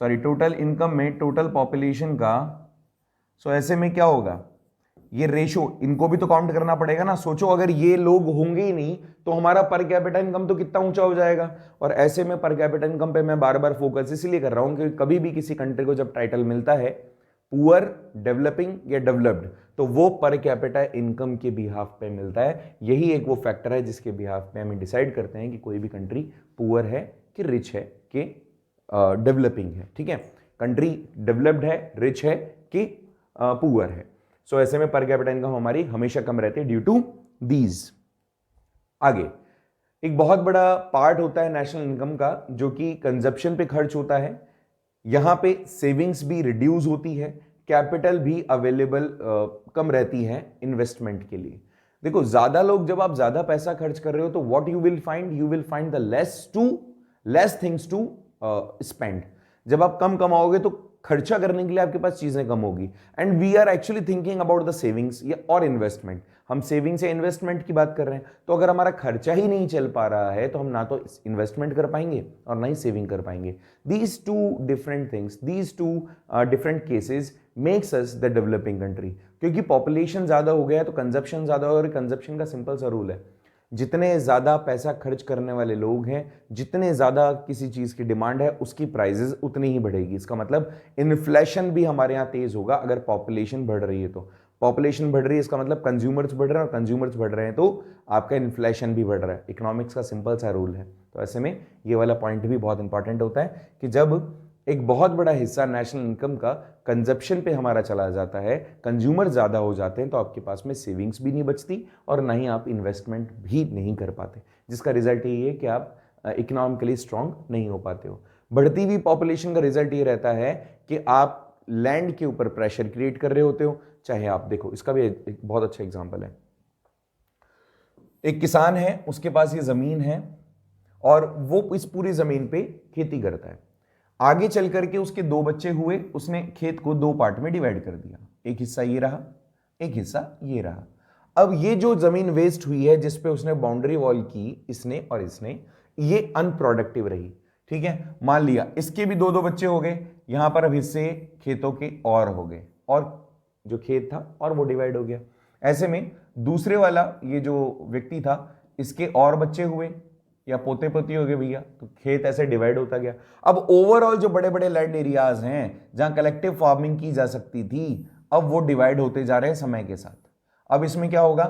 सॉरी टोटल इनकम में टोटल पॉपुलेशन का, सो ऐसे में क्या होगा, ये रेशो इनको भी तो काउंट करना पड़ेगा ना। सोचो अगर ये लोग होंगे ही नहीं तो हमारा पर कैपिटा इनकम तो कितना ऊंचा हो जाएगा। और ऐसे में पर कैपिटा इनकम पे मैं बार बार फोकस इसलिए कर रहा हूं कि कभी भी किसी कंट्री को जब टाइटल मिलता है पुअर, डेवलपिंग या डेवलप्ड, तो वो पर कैपिटा इनकम के बिहाफ पे मिलता है। यही एक वो फैक्टर है जिसके बिहाफ पे हम डिसाइड करते हैं कि कोई भी कंट्री पुअर है कि रिच है कि डेवलपिंग है। ठीक है, कंट्री डेवलप्ड है, रिच है कि पुअर है। सो ऐसे में पर कैपिटा इनकम हमारी हमेशा कम रहती है ड्यू टू दीज। आगे एक बहुत बड़ा पार्ट होता है नेशनल इनकम का जो कि कंजप्शन पे खर्च होता है। यहां पे सेविंग्स भी रिड्यूस होती है, कैपिटल भी अवेलेबल कम रहती है इन्वेस्टमेंट के लिए। देखो ज्यादा लोग, जब आप ज्यादा पैसा खर्च कर रहे हो तो what you will find the less things to spend. जब आप कम कमाओगे तो खर्चा करने के लिए आपके पास चीजें कम होगी। And we are actually thinking about the savings और इन्वेस्टमेंट। हम सेविंग्स या इन्वेस्टमेंट की बात कर रहे हैं, तो अगर हमारा खर्चा ही नहीं चल पा रहा है तो हम ना तो इन्वेस्टमेंट कर पाएंगे और ना ही सेविंग कर पाएंगे। These two different things, these two different cases makes us the developing country. क्योंकि पॉपुलेशन ज्यादा हो गया है तो कंजप्शन ज्यादा हो, और कंजप्शन का सिंपल सा रूल है, जितने ज्यादा पैसा खर्च करने वाले लोग हैं, जितने ज्यादा किसी चीज की डिमांड है, उसकी प्राइसेस उतनी ही बढ़ेगी। इसका मतलब इन्फ्लेशन भी हमारे यहाँ तेज होगा अगर पॉपुलेशन बढ़ रही है। तो पॉपुलेशन बढ़ रही है इसका मतलब कंज्यूमर्स बढ़ रहे हैं, और कंज्यूमर्स बढ़ रहे हैं तो आपका इन्फ्लेशन भी बढ़ रहा है। इकोनॉमिक्स का सिंपल सा रूल है। तो ऐसे में ये वाला पॉइंट भी बहुत इंपॉर्टेंट होता है कि जब एक बहुत बड़ा हिस्सा नेशनल इनकम का कंजप्शन पे हमारा चला जाता है, कंज्यूमर ज्यादा हो जाते हैं, तो आपके पास में सेविंग्स भी नहीं बचती और ना ही आप इन्वेस्टमेंट भी नहीं कर पाते, जिसका रिजल्ट ये है कि आप इकोनॉमिकली स्ट्रांग नहीं हो पाते हो। बढ़ती हुई पॉपुलेशन का रिजल्ट ये रहता है कि आप लैंड के ऊपर प्रेशर क्रिएट कर रहे होते हो। चाहे आप देखो, इसका भी एक बहुत अच्छा एग्जाम्पल है। एक किसान है, उसके पास ये जमीन है और वो इस पूरी जमीन पे खेती करता है। आगे चल करके उसके 2 बच्चे हुए, उसने खेत को 2 पार्ट में डिवाइड कर दिया, एक हिस्सा ये रहा, एक हिस्सा ये रहा। अब ये जो जमीन वेस्ट हुई है जिस पे उसने बाउंड्री वॉल की, इसने और इसने, ये अनप्रोडक्टिव रही। ठीक है, मान लिया इसके भी दो दो बच्चे हो गए, यहां पर अब हिस्से खेतों के और हो गए, और जो खेत था और वो डिवाइड हो गया। ऐसे में दूसरे वाला ये जो व्यक्ति था, इसके और बच्चे हुए या पोते पोती हो गए भैया, तो खेत ऐसे डिवाइड होता गया। अब ओवरऑल जो बड़े बड़े लैंड एरियाज हैं जहां कलेक्टिव फार्मिंग की जा सकती थी, अब वो डिवाइड होते जा रहे हैं समय के साथ। अब इसमें क्या होगा,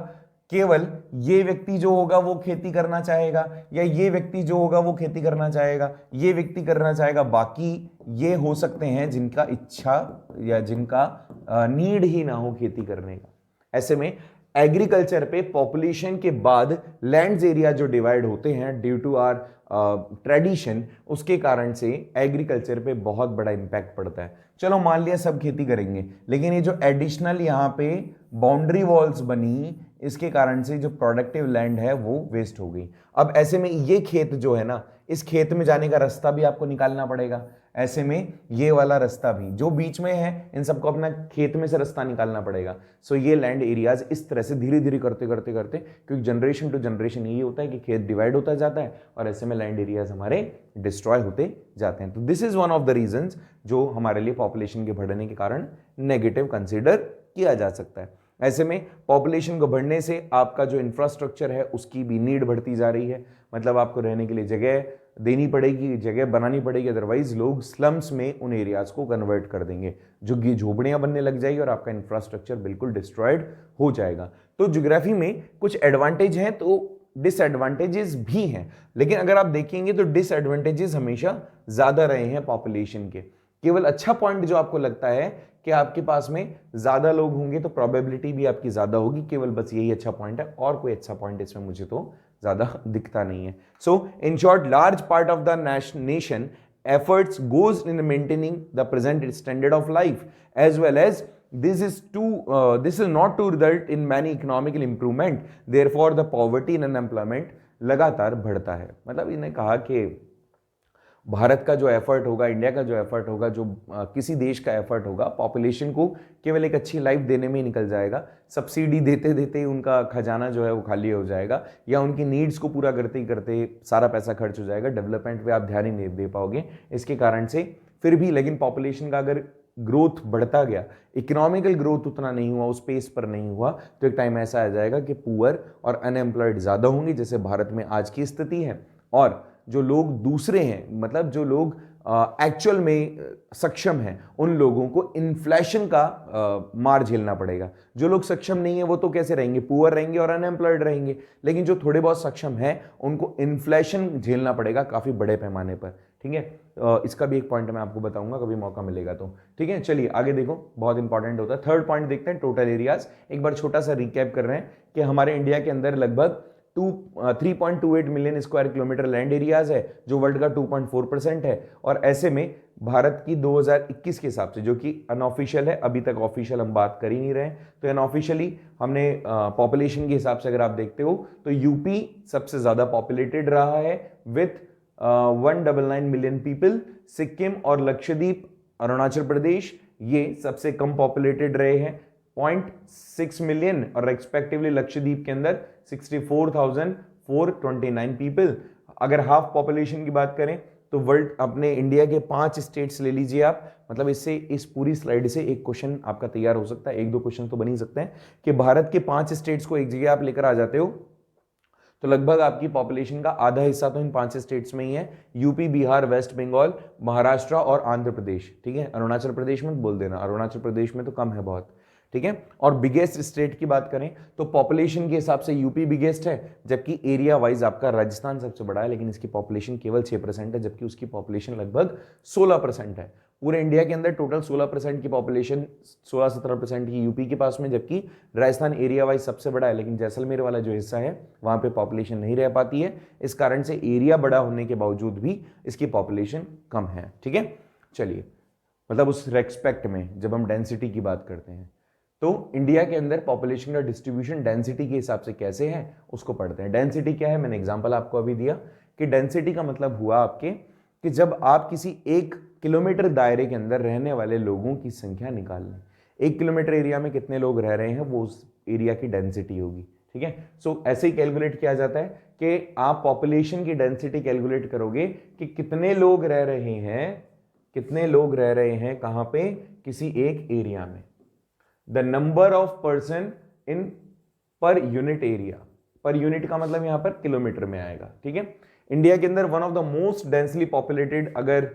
केवल ये व्यक्ति जो होगा वो खेती करना चाहेगा, या ये व्यक्ति जो होगा वो खेती करना चाहेगा, ये व्यक्ति करना चाहेगा, बाकी ये हो सकते हैं जिनका इच्छा या जिनका नीड ही ना हो खेती करने का। ऐसे में एग्रीकल्चर पे पॉपुलेशन के बाद लैंड्स एरिया जो डिवाइड होते हैं ड्यू टू आर ट्रेडिशन, उसके कारण से एग्रीकल्चर पे बहुत बड़ा इंपैक्ट पड़ता है। चलो मान लिया सब खेती करेंगे, लेकिन ये जो एडिशनल यहाँ पे बाउंड्री वॉल्स बनी, इसके कारण से जो प्रोडक्टिव लैंड है वो वेस्ट हो गई। अब ऐसे में ये खेत जो है ना, इस खेत में जाने का रास्ता भी आपको निकालना पड़ेगा। ऐसे में ये वाला रास्ता भी जो बीच में है, इन सबको अपना खेत में से रास्ता निकालना पड़ेगा। सो ये लैंड एरियाज इस तरह से धीरे धीरे करते करते करते, क्योंकि जनरेशन टू जनरेशन ये होता है कि खेत डिवाइड होता जाता है और ऐसे में लैंड एरियाज हमारे डिस्ट्रॉय होते जाते हैं। तो this is one of the reasons जो हमारे लिए पॉपुलेशन के बढ़ने के कारण नेगेटिव कंसिडर किया जा सकता है। ऐसे में पॉपुलेशन को बढ़ने से आपका जो इंफ्रास्ट्रक्चर है उसकी भी नीड बढ़ती जा रही है, मतलब आपको रहने के लिए जगह देनी पड़ेगी, जगह बनानी पड़ेगी, अदरवाइज लोग स्लम्स में उन एरियाज को कन्वर्ट कर देंगे, झुग्गी झोपड़ियां बनने लग जाएगी और आपका इंफ्रास्ट्रक्चर बिल्कुल डिस्ट्रॉयड हो जाएगा। तो ज्योग्राफी में कुछ एडवांटेज हैं तो डिसएडवांटेजेस भी हैं, लेकिन अगर आप देखेंगे तो डिसएडवांटेजेस हमेशा ज्यादा रहे हैं पॉपुलेशन के। केवल अच्छा पॉइंट जो आपको लगता है कि आपके पास में ज्यादा लोग होंगे तो प्रोबेबिलिटी भी आपकी ज्यादा होगी, केवल बस यही अच्छा पॉइंट है, और कोई अच्छा पॉइंट इसमें मुझे तो ज्यादा दिखता नहीं है। So in short, large part of the nation efforts goes in maintaining the present standard of life, as well as this is not to result in many economical improvement, therefore the poverty and unemployment लगातार बढ़ता है। मतलब इन्हें कहा कि भारत का जो effort होगा, इंडिया का जो एफर्ट होगा, जो किसी देश का एफर्ट होगा, पॉपुलेशन को केवल एक अच्छी लाइफ देने में ही निकल जाएगा। सब्सिडी देते देते उनका खजाना जो है वो खाली हो जाएगा, या उनकी नीड्स को पूरा करते ही करते सारा पैसा खर्च हो जाएगा, डेवलपमेंट पे आप ध्यान ही नहीं दे पाओगे। इसके कारण से फिर भी लेकिन पॉपुलेशन का अगर ग्रोथ बढ़ता गया, इकोनॉमिकल ग्रोथ उतना नहीं हुआ, उस पेस पर नहीं हुआ, तो एक टाइम ऐसा आ जाएगा कि पुअर और अनएम्प्लॉयड ज़्यादा होंगे, जैसे भारत में आज की स्थिति है। और जो लोग दूसरे हैं, मतलब जो लोग एक्चुअल में सक्षम हैं, उन लोगों को इन्फ्लेशन का मार झेलना पड़ेगा। जो लोग सक्षम नहीं है वो तो कैसे रहेंगे, पुअर रहेंगे और अनएम्प्लॉयड रहेंगे, लेकिन जो थोड़े बहुत सक्षम हैं उनको इन्फ्लेशन झेलना पड़ेगा काफ़ी बड़े पैमाने पर। ठीक है, इसका भी एक पॉइंट मैं आपको बताऊंगा कभी मौका मिलेगा तो। ठीक है, चलिए आगे देखो, बहुत इंपॉर्टेंट होता है। थर्ड पॉइंट देखते हैं, टोटल एरियाज। एक बार छोटा सा रिकैप कर रहे हैं कि हमारे इंडिया के अंदर लगभग 3.28 million square kilometre land areas है, जो वर्ल्ड का 2.4% है। और ऐसे में भारत की 2021 के हिसाब से, जो कि अनऑफिशियल है, अभी तक ऑफिशियल हम बात कर ही नहीं रहे, तो अनऑफिशियली हमने पॉपुलेशन के हिसाब से अगर आप देखते हो तो यूपी सबसे ज्यादा पॉपुलेटेड रहा है विथ 199 मिलियन पीपल। सिक्किम और लक्षद्वीप, अरुणाचल प्रदेश, ये सबसे कम पॉपुलेटेड रहे हैं 0.6 मिलियन, और रेस्पेक्टिवली लक्षद्वीप के अंदर 64,429 पीपल। अगर हाफ पॉपुलेशन की बात करें तो वर्ल्ड अपने इंडिया के 5 स्टेट्स ले लीजिए आप, मतलब इससे इस पूरी स्लाइड से एक क्वेश्चन आपका तैयार हो सकता है, एक दो क्वेश्चन तो बन ही सकते हैं कि भारत के 5 स्टेट्स को एक जगह आप लेकर आ जाते हो तो लगभग आपकी पॉपुलेशन का आधा हिस्सा तो इन 5 स्टेट्स में ही है, यूपी, बिहार, वेस्ट बंगाल, महाराष्ट्र और आंध्र प्रदेश। ठीक है, अरुणाचल प्रदेश मत बोल देना, अरुणाचल प्रदेश में तो कम है बहुत। ठीक है, और बिगेस्ट स्टेट की बात करें तो पॉपुलेशन के हिसाब से यूपी बिगेस्ट है, जबकि एरिया वाइज आपका राजस्थान सबसे बड़ा है, लेकिन इसकी पॉपुलेशन केवल 6% है, जबकि उसकी पॉपुलेशन लगभग 16% है। पूरे इंडिया के अंदर टोटल 16% की पॉपुलेशन, 16-17% की यूपी के पास में, जबकि राजस्थान एरिया वाइज सबसे बड़ा है, लेकिन जैसलमेर वाला जो हिस्सा है वहां पे पॉपुलेशन नहीं रह पाती है। इस कारण से एरिया बड़ा होने के बावजूद भी इसकी पॉपुलेशन कम है। ठीक है, चलिए, मतलब उस रेस्पेक्ट में जब हम डेंसिटी की बात करते हैं तो इंडिया के अंदर पॉपुलेशन का डिस्ट्रीब्यूशन डेंसिटी के हिसाब से कैसे है उसको पढ़ते हैं। डेंसिटी क्या है, मैंने एग्जांपल आपको अभी दिया कि डेंसिटी का मतलब हुआ आपके कि जब आप किसी 1 किलोमीटर दायरे के अंदर रहने वाले लोगों की संख्या निकाल लें, 1 किलोमीटर एरिया में कितने लोग रह रहे हैं वो उस एरिया की डेंसिटी होगी। ठीक है। सो ऐसे ही कैलकुलेट किया जाता है कि आप पॉपुलेशन की डेंसिटी कैलकुलेट करोगे कि कितने लोग रह रहे हैं, कितने लोग रह रहे हैं कहां पे, किसी एक एरिया में। The number of person in पर यूनिट एरिया, पर यूनिट का मतलब यहां पर किलोमीटर में आएगा, ठीक है। इंडिया के अंदर one of the most densely populated, अगर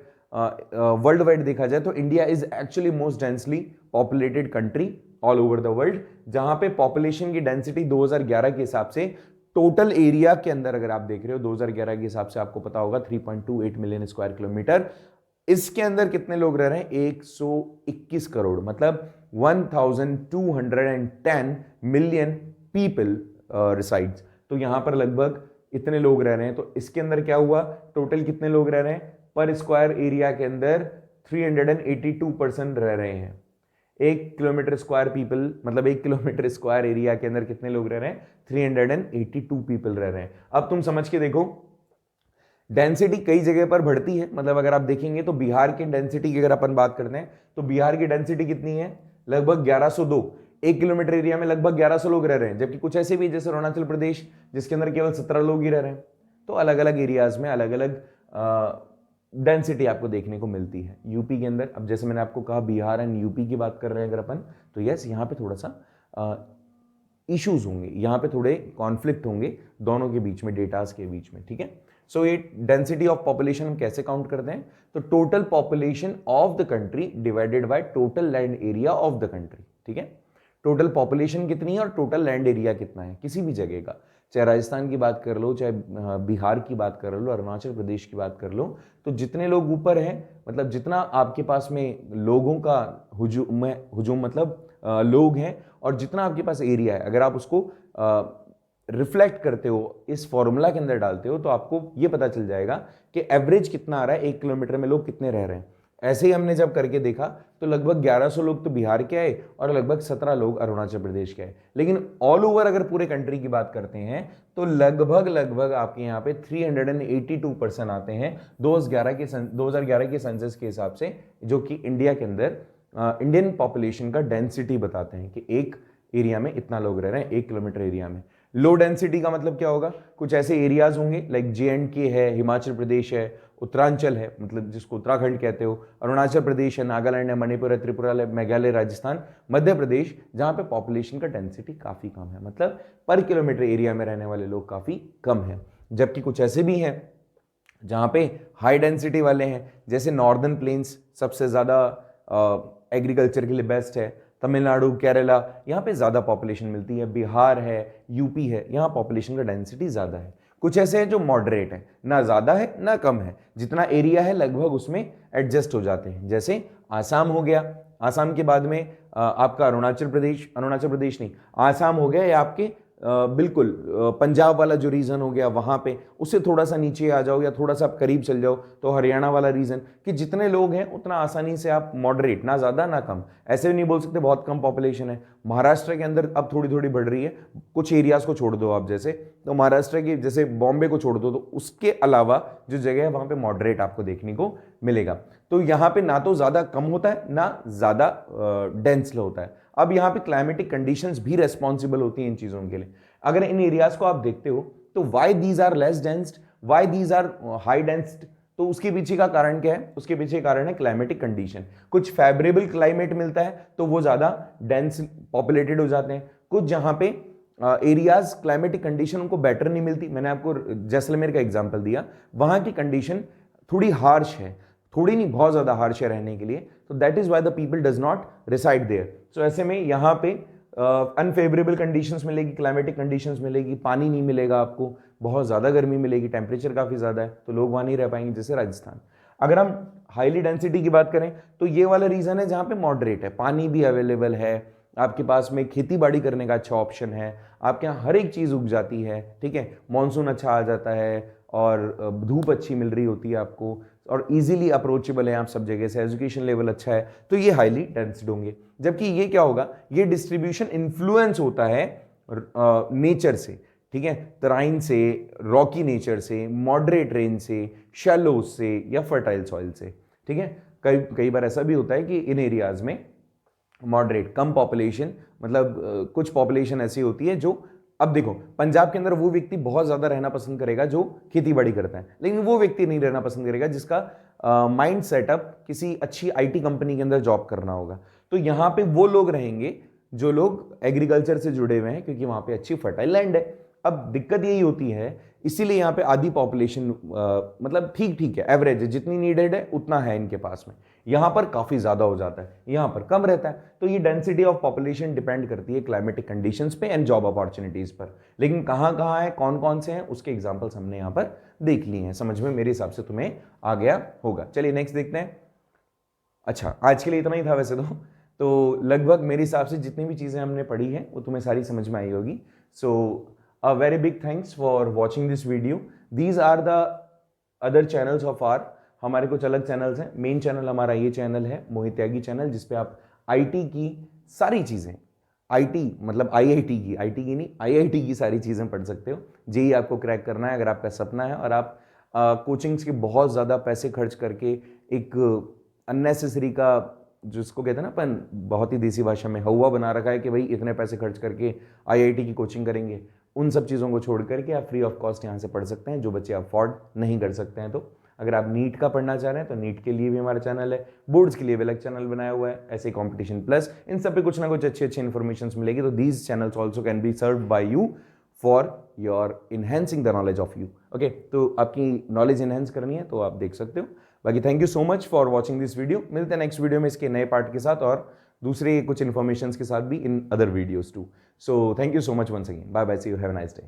वर्ल्ड वाइड देखा जाए तो India is actually most densely populated country all over the world, जहां पे पॉपुलेशन की डेंसिटी 2011 के हिसाब से टोटल एरिया के अंदर अगर आप देख रहे हो 2011 के हिसाब से आपको पता होगा 3.28 मिलियन स्क्वायर किलोमीटर, इसके अंदर कितने लोग रह रहे हैं, 121 करोड़, मतलब 1210 मिलियन पीपल रिसाइड्स। तो यहां पर लगभग इतने लोग रह रहे हैं। तो इसके अंदर क्या हुआ, टोटल कितने लोग रह रहे हैं, पर स्क्वायर एरिया के अंदर 382% रह रहे हैं। 1 किलोमीटर स्क्वायर पीपल, मतलब 1 किलोमीटर स्क्वायर एरिया के अंदर कितने लोग रह रहे हैं, 382 पीपल रह रहे हैं। अब तुम समझ के देखो, डेंसिटी कई जगह पर बढ़ती है, मतलब अगर आप देखेंगे तो बिहार की डेंसिटी की अगर अपन बात करते हैं तो बिहार की डेंसिटी कितनी है, लगभग 1102। 1 किलोमीटर एरिया में लगभग 1100 लोग रह रहे हैं, जबकि कुछ ऐसे भी जैसे अरुणाचल प्रदेश जिसके अंदर केवल 17 लोग ही रह रहे हैं। तो अलग अलग एरियाज में अलग अलग डेंसिटी आपको देखने को मिलती है। यूपी के अंदर, अब जैसे मैंने आपको कहा बिहार एंड यूपी की बात कर रहे हैं अगर अपन, तो यस यहाँ पे थोड़ा सा इश्यूज होंगे, यहाँ पे थोड़े कॉन्फ्लिक्ट होंगे दोनों के बीच में, डेटास के बीच में, ठीक है। सो ये डेंसिटी ऑफ पॉपुलेशन हम कैसे काउंट करते हैं, तो total population of the country divided by total land area of the country, ठीक है। टोटल पॉपुलेशन कितनी है और टोटल लैंड एरिया कितना है किसी भी जगह का, चाहे राजस्थान की बात कर लो, चाहे बिहार की बात कर लो, अरुणाचल प्रदेश की बात कर लो, तो जितने लोग ऊपर हैं, मतलब जितना आपके पास में लोगों का हुजूम मतलब लोग हैं, और जितना आपके पास एरिया है, अगर आप उसको रिफ्लेक्ट करते हो, इस फॉर्मूला के अंदर डालते हो, तो आपको ये पता चल जाएगा कि एवरेज कितना आ रहा है, 1 किलोमीटर में लोग कितने रह रहे हैं। ऐसे ही हमने जब करके देखा तो लगभग 1100 लोग तो बिहार के आए और लगभग 17 लोग अरुणाचल प्रदेश के आए। लेकिन ऑल ओवर अगर पूरे कंट्री की बात करते हैं तो लगभग आपके यहाँ पे 382% आते हैं 2011 के सेंसस के हिसाब से, जो कि इंडिया के अंदर इंडियन पॉपुलेशन का डेंसिटी बताते हैं कि एक एरिया में इतना लोग रह रहे हैं 1 किलोमीटर एरिया में। लो डेंसिटी का मतलब क्या होगा, कुछ ऐसे एरियाज होंगे लाइक JNK है, हिमाचल प्रदेश है, उत्तरांचल है, मतलब जिसको उत्तराखंड कहते हो, अरुणाचल प्रदेश है, नागालैंड है, मणिपुर है, त्रिपुरा है, मेघालय, राजस्थान, मध्य प्रदेश, जहां पे पॉपुलेशन का डेंसिटी काफी कम है, मतलब पर किलोमीटर एरिया में रहने वाले लोग काफी कम है। जबकि कुछ ऐसे भी हैं जहां पे हाई डेंसिटी वाले हैं, जैसे नॉर्दर्न प्लेन्स सबसे ज्यादा एग्रीकल्चर के लिए बेस्ट है, तमिलनाडु, केरला, यहाँ पे ज्यादा पॉपुलेशन मिलती है, बिहार है, यूपी है, यहाँ पॉपुलेशन का डेंसिटी ज्यादा है। कुछ ऐसे हैं जो मॉडरेट है, ना ज्यादा है ना कम है, जितना एरिया है लगभग उसमें एडजस्ट हो जाते हैं। जैसे आसाम हो गया, आसाम के बाद में आपका अरुणाचल प्रदेश नहीं, आसाम हो गया, या आपके बिल्कुल पंजाब वाला जो रीजन हो गया वहां पे, उससे थोड़ा सा नीचे आ जाओ या थोड़ा सा आप करीब चल जाओ तो हरियाणा वाला रीजन, कि जितने लोग हैं उतना आसानी से आप मॉडरेट, ना ज्यादा ना कम, ऐसे भी नहीं बोल सकते बहुत कम पॉपुलेशन है। महाराष्ट्र के अंदर अब थोड़ी थोड़ी बढ़ रही है, कुछ एरियाज को छोड़ दो आप, जैसे तो महाराष्ट्र की जैसे बॉम्बे को छोड़ दो, तो उसके अलावा जो जगह है वहां पे मॉडरेट आपको देखने को मिलेगा। तो यहाँ पे ना तो ज्यादा कम होता है ना ज्यादा डेंस होता है। अब यहाँ पे क्लाइमेटिक कंडीशंस भी रेस्पॉन्सिबल होती हैं इन चीजों के लिए। अगर इन एरियाज को आप देखते हो तो why these are less densed, why these are high densed, तो उसके पीछे का कारण क्या है, उसके पीछे कारण है क्लाइमेटिक कंडीशन। कुछ फेवरेबल क्लाइमेट मिलता है तो वो ज्यादा डेंस पॉपुलेटेड हो जाते हैं, कुछ जहां पे एरियाज क्लाइमेटिक कंडीशन उनको बेटर नहीं मिलती, मैंने आपको जैसलमेर का एग्जांपल दिया, वहां की कंडीशन थोड़ी हार्श है, थोड़ी नहीं बहुत ज्यादा हार्श है रहने के लिए, तो that is why the people does not reside there. So ऐसे में यहाँ पे अनफेवरेबल कंडीशंस मिलेगी, क्लाइमेटिक कंडीशंस मिलेगी, पानी नहीं मिलेगा आपको, बहुत ज्यादा गर्मी मिलेगी, टेम्परेचर काफी ज्यादा है, तो लोग वहां नहीं रह पाएंगे, जैसे राजस्थान। अगर हम हाईली डेंसिटी की बात करें तो ये वाला रीजन है जहां पे मॉडरेट है, पानी भी अवेलेबल है, आपके पास में खेती बाड़ी करने का अच्छा ऑप्शन है, आपके यहाँ हर एक चीज उग जाती है, ठीक है, मॉनसून अच्छा आ जाता है और धूप अच्छी मिल रही होती है आपको, और इजीली अप्रोचेबल है आप सब जगह से, एजुकेशन लेवल अच्छा है, तो ये हाईली डेंस्ड होंगे। जबकि ये क्या होगा, ये डिस्ट्रीब्यूशन इन्फ्लुएंस होता है नेचर से, ठीक है, तराइन से, रॉकी नेचर से, मॉडरेट रेन से, शैलो से, या फर्टाइल सॉइल से, ठीक है। कई बार ऐसा भी होता है कि इन एरियाज में मॉडरेट कम पॉपुलेशन, मतलब कुछ पॉपुलेशन ऐसी होती है जो अब देखो, पंजाब के अंदर वो व्यक्ति बहुत ज्यादा रहना पसंद करेगा जो खेती बाड़ी करता है, लेकिन वो व्यक्ति नहीं रहना पसंद करेगा जिसका माइंड सेटअप किसी अच्छी आईटी कंपनी के अंदर जॉब करना होगा। तो यहां पे वो लोग रहेंगे जो लोग एग्रीकल्चर से जुड़े हुए हैं, क्योंकि वहां पे अच्छी फर्टाइल लैंड है। अब दिक्कत यही होती है, इसीलिए यहाँ पे आधी पॉपुलेशन मतलब ठीक ठीक है, एवरेज है, जितनी नीडेड है उतना है इनके पास में। यहाँ पर काफी ज्यादा हो जाता है, यहाँ पर कम रहता है। तो ये डेंसिटी ऑफ पॉपुलेशन डिपेंड करती है क्लाइमेटिक कंडीशंस पे एंड जॉब अपॉर्चुनिटीज पर। लेकिन कहाँ कहाँ है, कौन कौन से हैं, उसके एग्जाम्पल्स हमने यहाँ पर देख लिए हैं। समझ में मेरे हिसाब से तुम्हें आ गया होगा। चलिए नेक्स्ट देखते हैं। अच्छा, आज के लिए इतना ही था वैसे तो लगभग मेरे हिसाब से जितनी भी चीजें हमने पढ़ी हैं वो तुम्हें सारी समझ में आई होगी। सो a very big thanks for watching this video. These are the other channels of our, हमारे कुछ अलग चैनल्स हैं। मेन चैनल हमारा ये चैनल है मोहित त्यागी चैनल, जिसपे आप आईटी की सारी चीजें, आईटी मतलब आईआईटी की नहीं, आईआईटी की सारी चीजें पढ़ सकते हो। जेई आपको क्रैक करना है अगर आपका सपना है, और आप कोचिंग्स के बहुत ज्यादा पैसे खर्च करके एक अननेसेसरी का, जिसको कहते हैं ना अपन बहुत ही देसी भाषा में हवा बना रखा है कि भाई इतने पैसे खर्च करके आईआईटी की कोचिंग करेंगे, उन सब चीज़ों को छोड़ करके आप फ्री ऑफ कॉस्ट यहाँ से पढ़ सकते हैं, जो बच्चे अफोर्ड नहीं कर सकते हैं। तो अगर आप नीट का पढ़ना चाह रहे हैं तो नीट के लिए भी हमारा चैनल है, बोर्ड्स के लिए भी अलग चैनल बनाया हुआ है, ऐसे कंपटीशन प्लस, इन सब पे कुछ ना कुछ अच्छी अच्छी इन्फॉर्मेशन मिलेगी। तो these channels also can be served by you for your enhancing the knowledge of you. Okay, तो आपकी नॉलेज इनहेंस करनी है तो आप देख सकते हो। बाकी thank you so much for watching this video. मिलते हैं नेक्स्ट वीडियो में इसके नए पार्ट के साथ और दूसरे कुछ इन्फॉर्मेशन के साथ भी in other videos too. So thank you so much once again, bye bye, see you, have a nice day.